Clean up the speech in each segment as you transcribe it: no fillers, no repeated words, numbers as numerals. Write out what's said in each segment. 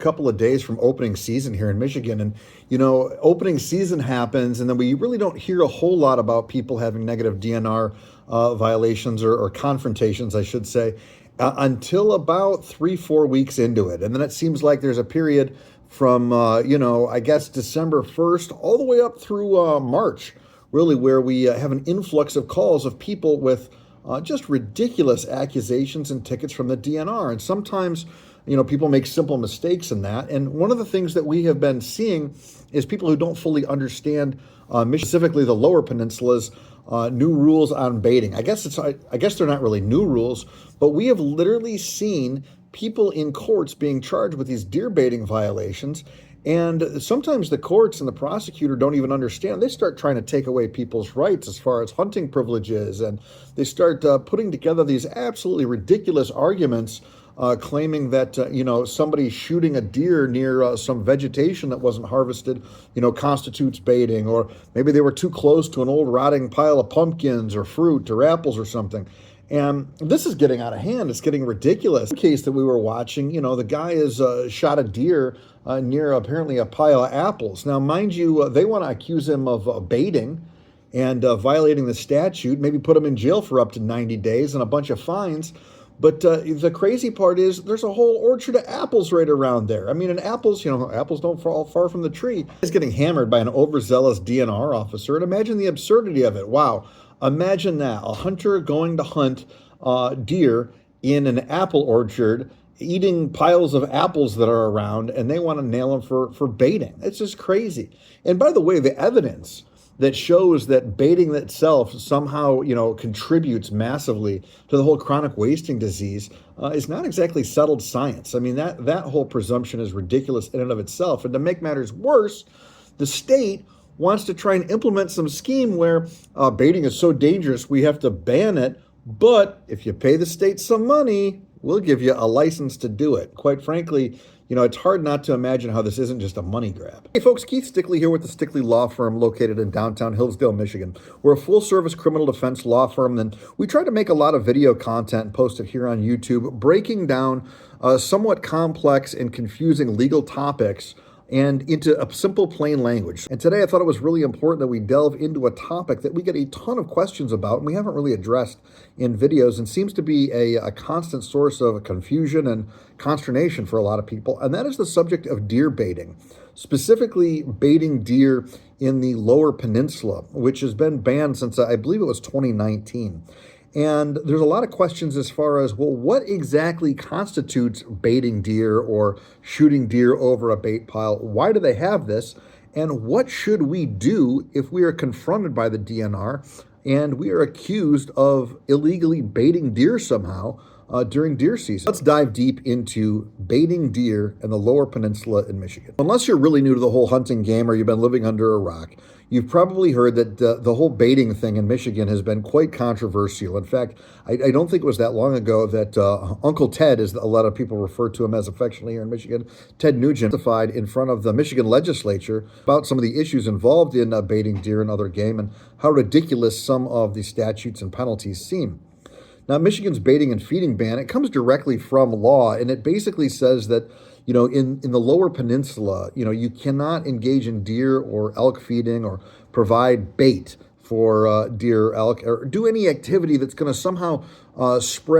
Couple of days from opening season here in Michigan. And, opening season happens, and then we really don't hear a whole lot about people having negative DNR violations or confrontations, I should say, until about 3-4 weeks into it. And then it seems like there's a period from, I guess December 1st all the way up through March, really, where we have an influx of calls of people with just ridiculous accusations and tickets from the DNR. And sometimes people make simple mistakes in that. And one of the things that we have been seeing is people who don't fully understand, specifically the Lower Peninsula's new rules on baiting. I guess they're not really new rules, but we have literally seen people in courts being charged with these deer baiting violations. And sometimes the courts and the prosecutor don't even understand. They start trying to take away people's rights as far as hunting privileges, and they start putting together these absolutely ridiculous arguments, claiming that, somebody shooting a deer near some vegetation that wasn't harvested, constitutes baiting, or maybe they were too close to an old rotting pile of pumpkins or fruit or apples or something. And this is getting out of hand. It's getting ridiculous. The case that we were watching, the guy is shot a deer near apparently a pile of apples. Now, mind you, they want to accuse him of baiting and violating the statute, maybe put him in jail for up to 90 days and a bunch of fines. But the crazy part is there's a whole orchard of apples right around there. I mean, and apples, apples don't fall far from the tree. He's getting hammered by an overzealous DNR officer. And imagine the absurdity of it. Wow. Imagine that. A hunter going to hunt deer in an apple orchard, eating piles of apples that are around, and they want to nail him for baiting. It's just crazy. And by the way, the evidence that shows that baiting itself somehow, contributes massively to the whole chronic wasting disease is not exactly settled science. I mean, that whole presumption is ridiculous in and of itself. And to make matters worse, the state wants to try and implement some scheme where baiting is so dangerous we have to ban it. But if you pay the state some money, we'll give you a license to do it. Quite frankly, it's hard not to imagine how this isn't just a money grab. Hey folks, Keith Stickley here with the Stickley Law Firm located in downtown Hillsdale, Michigan. We're a full-service criminal defense law firm, and we try to make a lot of video content and post it here on YouTube, breaking down somewhat complex and confusing legal topics and into a simple, plain language. And today I thought it was really important that we delve into a topic that we get a ton of questions about and we haven't really addressed in videos, and seems to be a constant source of confusion and consternation for a lot of people. And that is the subject of deer baiting, specifically baiting deer in the Lower Peninsula, which has been banned since I believe it was 2019. And there's a lot of questions as far as, well, what exactly constitutes baiting deer or shooting deer over a bait pile? Why do they have this? And what should we do if we are confronted by the DNR and we are accused of illegally baiting deer somehow during deer season? Let's dive deep into baiting deer in the Lower Peninsula in Michigan. Unless you're really new to the whole hunting game or you've been living under a rock, you've probably heard that the whole baiting thing in Michigan has been quite controversial. In fact, I don't think it was that long ago that Uncle Ted, as a lot of people refer to him as affectionately here in Michigan, Ted Nugent, testified in front of the Michigan legislature about some of the issues involved in baiting deer and other game and how ridiculous some of the statutes and penalties seem. Now, Michigan's baiting and feeding ban, it comes directly from law, and it basically says that, in the Lower Peninsula, you cannot engage in deer or elk feeding or provide for deer or elk, or do any activity that's going to somehow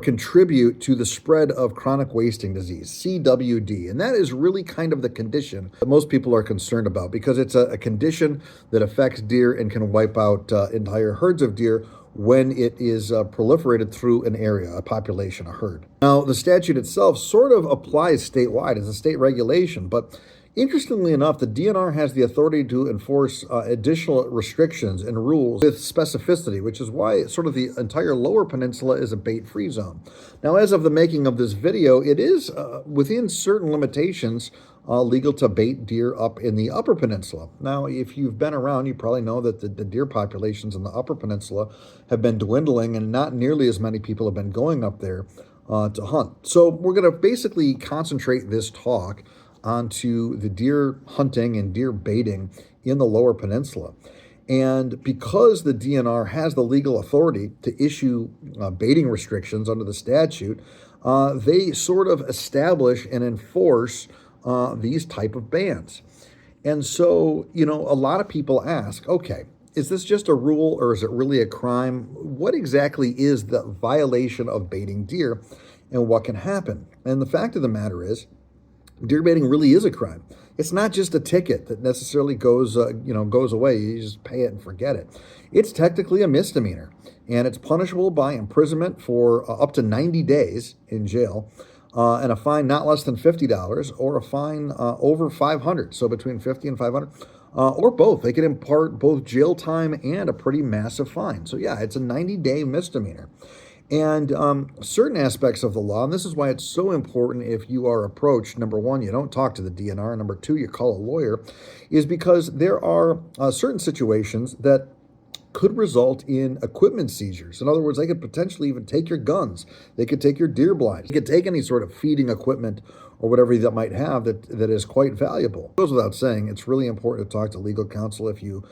contribute to the spread of chronic wasting disease, CWD. And that is really kind of the condition that most people are concerned about, because it's a condition that affects deer and can wipe out entire herds of deer when it is proliferated through an area, a population, a herd. Now, the statute itself sort of applies statewide as a state regulation, but interestingly enough, the DNR has the authority to enforce additional restrictions and rules with specificity, which is why sort of the entire Lower Peninsula is a bait-free zone. Now, as of the making of this video, it is within certain limitations legal to bait deer up in the Upper Peninsula. Now, if you've been around, you probably know that the deer populations in the Upper Peninsula have been dwindling, and not nearly as many people have been going up there to hunt. So we're going to basically concentrate this talk onto the deer hunting and deer baiting in the Lower Peninsula. And because the DNR has the legal authority to issue baiting restrictions under the statute, they sort of establish and enforce these type of bans. And so, a lot of people ask, okay, is this just a rule or is it really a crime? What exactly is the violation of baiting deer and what can happen? And the fact of the matter is, deer baiting really is a crime. It's not just a ticket that necessarily goes away. You just pay it and forget it. It's technically a misdemeanor, and it's punishable by imprisonment for up to 90 days in jail, and a fine not less than $50, or a fine over $500. So between $50 and $500, or both. They can impart both jail time and a pretty massive fine. So yeah, it's a 90-day misdemeanor. And certain aspects of the law, and this is why it's so important if you are approached, number one, you don't talk to the DNR, number two, you call a lawyer, is because there are certain situations that could result in equipment seizures. In other words, they could potentially even take your guns. They could take your deer blinds. They could take any sort of feeding equipment or whatever that might have that is quite valuable. It goes without saying, it's really important to talk to legal counsel if you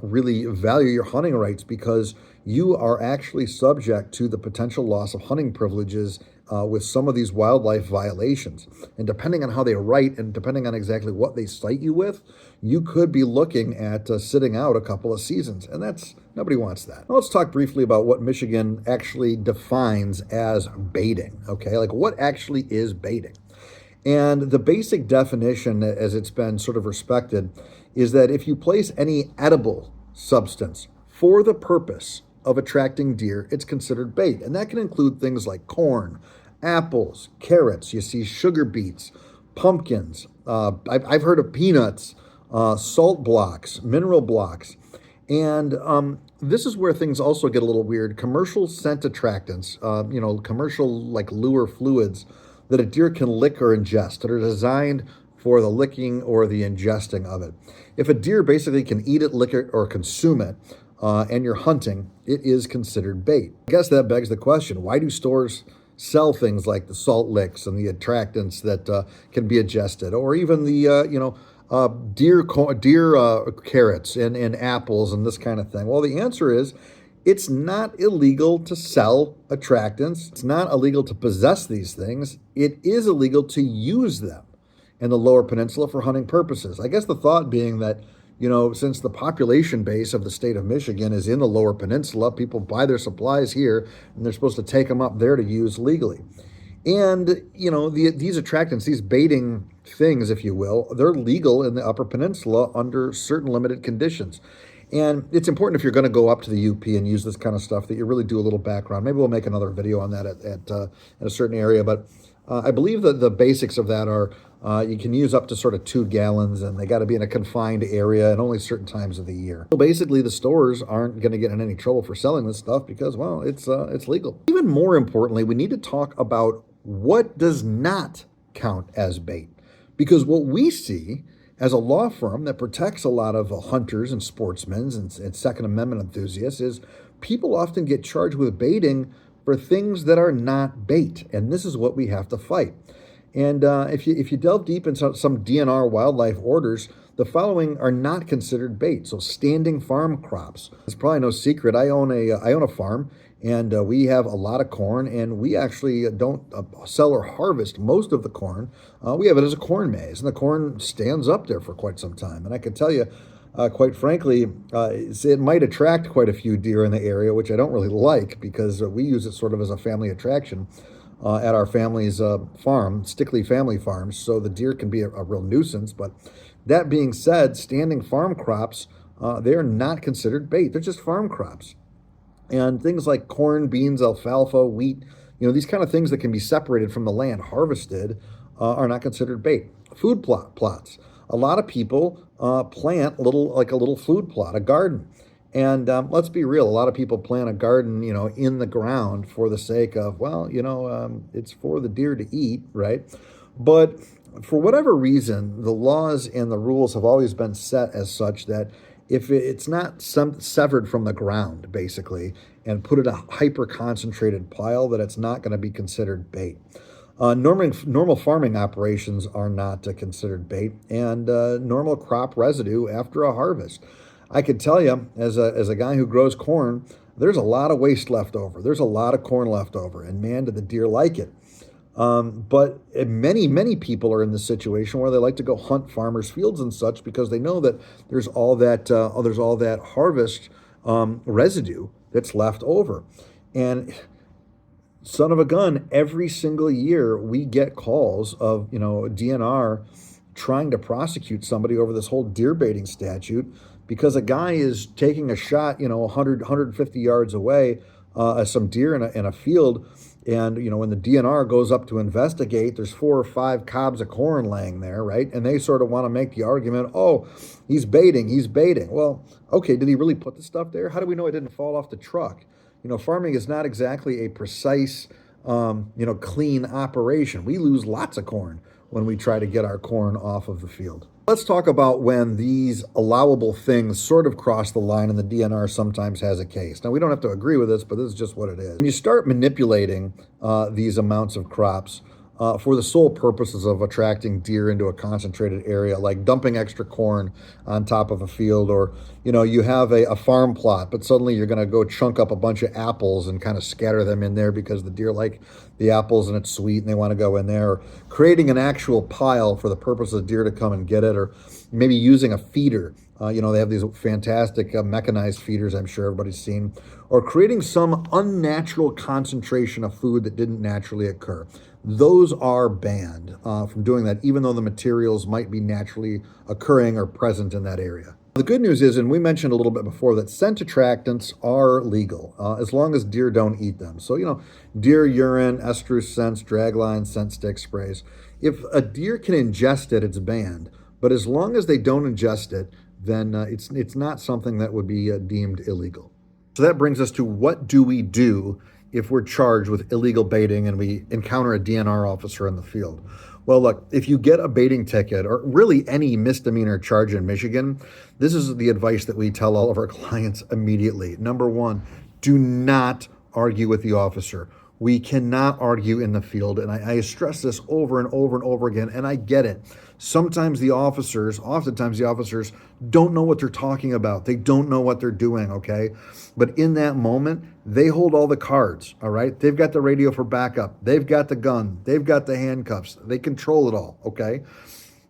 really value your hunting rights, because you are actually subject to the potential loss of hunting privileges with some of these wildlife violations. And depending on how they write and depending on exactly what they cite you with, you could be looking at sitting out a couple of seasons. And nobody wants that. Now let's talk briefly about what Michigan actually defines as baiting. Okay, like what actually is baiting? And the basic definition, as it's been sort of respected, is that if you place any edible substance for the purpose of attracting deer, it's considered bait. And that can include things like corn, apples, carrots, you see sugar beets, pumpkins, I've heard of peanuts, salt blocks, mineral blocks. And this is where things also get a little weird. Commercial scent attractants, commercial like lure fluids that a deer can lick or ingest that are designed for the licking or the ingesting of it. If a deer basically can eat it, lick it, or consume it, and you're hunting, it is considered bait. I guess that begs the question, why do stores sell things like the salt licks and the attractants that can be ingested, or even the, deer carrots and apples and this kind of thing? Well, the answer is, it's not illegal to sell attractants. It's not illegal to possess these things. It is illegal to use them in the Lower Peninsula for hunting purposes. I guess the thought being that, since the population base of the state of Michigan is in the Lower Peninsula, people buy their supplies here, and they're supposed to take them up there to use legally. And, these attractants, these baiting things, if you will, they're legal in the Upper Peninsula under certain limited conditions. And it's important if you're going to go up to the UP and use this kind of stuff that you really do a little background. Maybe we'll make another video on that at a certain area. But I believe that the basics of that are you can use up to sort of 2 gallons, and they got to be in a confined area and only certain times of the year. So basically, the stores aren't going to get in any trouble for selling this stuff because, well, it's legal. Even more importantly, we need to talk about what does not count as bait. Because what we see as a law firm that protects a lot of hunters and sportsmen and Second Amendment enthusiasts is people often get charged with baiting for things that are not bait. And this is what we have to fight. And if you delve deep into some DNR wildlife orders, the following are not considered bait. So standing farm crops. It's probably no secret. I own a farm, and we have a lot of corn, and we actually don't sell or harvest most of the corn. We have it as a corn maze, and the corn stands up there for quite some time. And I can tell you, quite frankly, it might attract quite a few deer in the area, which I don't really like because we use it sort of as a family attraction at our family's farm, Stickley Family Farms, so the deer can be a real nuisance. But that being said, standing farm crops, they're not considered bait. They're just farm crops. And things like corn, beans, alfalfa, wheat, these kind of things that can be separated from the land, harvested, are not considered bait. Food plots. A lot of people plant a little food plot, a garden. And let's be real, a lot of people plant a garden, in the ground for the sake of, it's for the deer to eat, right? But for whatever reason, the laws and the rules have always been set as such that if it's not severed from the ground, basically, and put in a hyper-concentrated pile, that it's not going to be considered bait. Normal farming operations are not considered bait, and normal crop residue after a harvest. I could tell you, as a guy who grows corn, there's a lot of waste left over. There's a lot of corn left over, and man, do the deer like it. But many people are in this situation where they like to go hunt farmers' fields and such because they know that there's all that harvest residue that's left over. And son of a gun, every single year we get calls of, DNR trying to prosecute somebody over this whole deer baiting statute because a guy is taking a shot, 150 yards away at some deer in a field. And, when the DNR goes up to investigate, there's 4 or 5 cobs of corn laying there, right? And they sort of want to make the argument, oh, he's baiting. Well, okay, did he really put the stuff there? How do we know it didn't fall off the truck? Farming is not exactly a precise, clean operation. We lose lots of corn when we try to get our corn off of the field. Let's talk about when these allowable things sort of cross the line and the DNR sometimes has a case. Now, we don't have to agree with this, but this is just what it is. When you start manipulating these amounts of crops for the sole purposes of attracting deer into a concentrated area, like dumping extra corn on top of a field, or, you have a farm plot, but suddenly you're going to go chunk up a bunch of apples and kind of scatter them in there because the deer like the apples and it's sweet and they want to go in there, or creating an actual pile for the purpose of the deer to come and get it, or maybe using a feeder. They have these fantastic mechanized feeders I'm sure everybody's seen, or creating some unnatural concentration of food that didn't naturally occur. Those are banned from doing that, even though the materials might be naturally occurring or present in that area. The good news is, and we mentioned a little bit before, that scent attractants are legal as long as deer don't eat them. So, deer urine, estrus scents, dragline, scent stick sprays. If a deer can ingest it, it's banned. But as long as they don't ingest it, then it's not something that would be deemed illegal. So that brings us to, what do we do if we're charged with illegal baiting and we encounter a DNR officer in the field? Well, look, if you get a baiting ticket or really any misdemeanor charge in Michigan, this is the advice that we tell all of our clients immediately. Number one, do not argue with the officer. We cannot argue in the field. And I stress this over and over and over again, and I get it. Oftentimes the officers don't know what they're talking about. They don't know what they're doing, okay? But in that moment, they hold all the cards, all right? They've got the radio for backup. They've got the gun. They've got the handcuffs. They control it all, okay?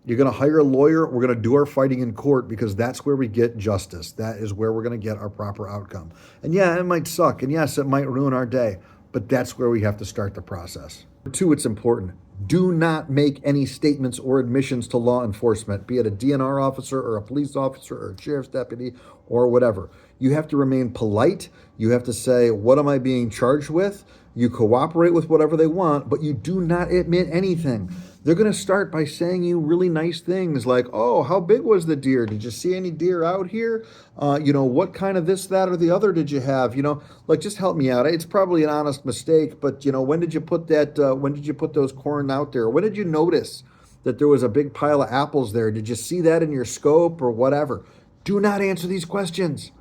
You're going to hire a lawyer. We're going to do our fighting in court because that's where we get justice. That is where we're going to get our proper outcome. And yeah, it might suck. And yes, it might ruin our day. But that's where we have to start the process. Two, it's important. Do not make any statements or admissions to law enforcement, be it a DNR officer or a police officer or a sheriff's deputy or whatever. You have to remain polite. You have to say, what am I being charged with? You cooperate with whatever they want, but you do not admit anything. They're going to start by saying you really nice things like, oh, how big was the deer? Did you see any deer out here? What kind of this, that, or the other did you have? Just help me out. It's probably an honest mistake, but when did you put those corn out there? When did you notice that there was a big pile of apples there? Did you see that in your scope or whatever? Do not answer these questions.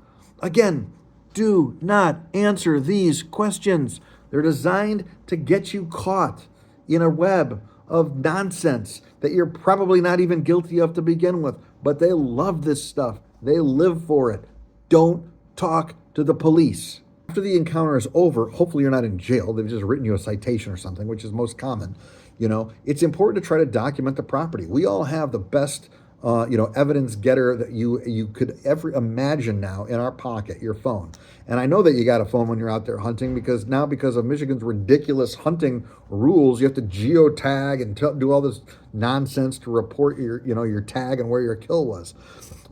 Again, do not answer these questions. They're designed to get you caught in a web of nonsense that you're probably not even guilty of to begin with. But they love this stuff. They live for it. Don't talk to the police. After the encounter is over, hopefully you're not in jail. They've just written you a citation or something, which is most common. It's important to try to document the property. We all have the best evidence getter that you could ever imagine now in our pocket, your phone. And I know that you got a phone when you're out there hunting because of Michigan's ridiculous hunting rules, you have to geotag and do all this nonsense to report your tag and where your kill was.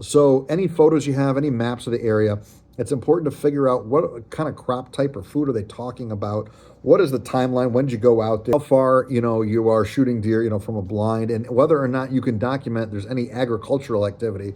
So any photos you have, any maps of the area, it's important to figure out what kind of crop type or food are they talking about. What is the timeline? When did you go out there? How far, you are shooting deer, from a blind, and whether or not you can document there's any agricultural activity,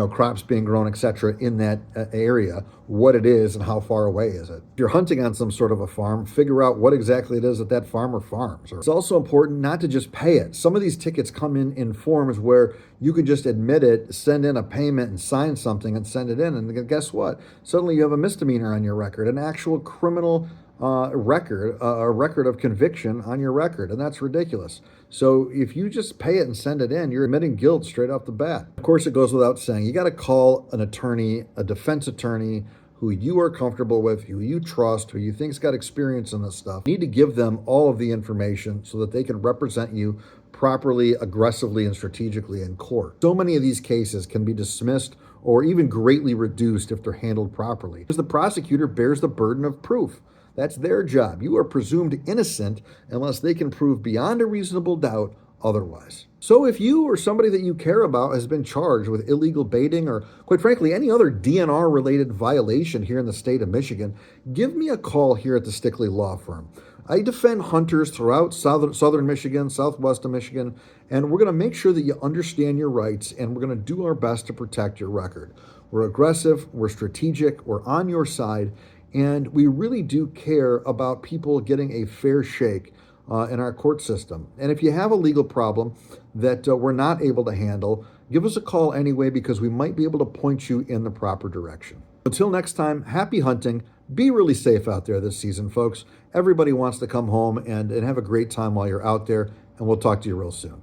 crops being grown, etc. in that area, what it is and how far away is it. If you're hunting on some sort of a farm, figure out what exactly it is that farmer farms. It's also important not to just pay it. Some of these tickets come in forms where you can just admit it, send in a payment and sign something and send it in. And guess what? Suddenly you have a misdemeanor on your record, an actual criminal record, a record of conviction on your record, and that's ridiculous. So if you just pay it and send it in, you're admitting guilt straight off the bat. Of course, it goes without saying, you got to call an attorney, a defense attorney, who you are comfortable with, who you trust, who you think's got experience in this stuff. You need to give them all of the information so that they can represent you properly, aggressively, and strategically in court. So many of these cases can be dismissed or even greatly reduced if they're handled properly, because the prosecutor bears the burden of proof. That's their job. You are presumed innocent unless they can prove beyond a reasonable doubt otherwise. So if you or somebody that you care about has been charged with illegal baiting or, quite frankly, any other DNR-related violation here in the state of Michigan, give me a call here at the Stickley Law Firm. I defend hunters throughout southern Michigan, southwestern Michigan, and we're going to make sure that you understand your rights, and we're going to do our best to protect your record. We're aggressive, we're strategic, we're on your side, and we really do care about people getting a fair shake in our court system. And if you have a legal problem that we're not able to handle, give us a call anyway, because we might be able to point you in the proper direction. Until next time, happy hunting. Be really safe out there this season, folks. Everybody wants to come home and have a great time while you're out there, and we'll talk to you real soon.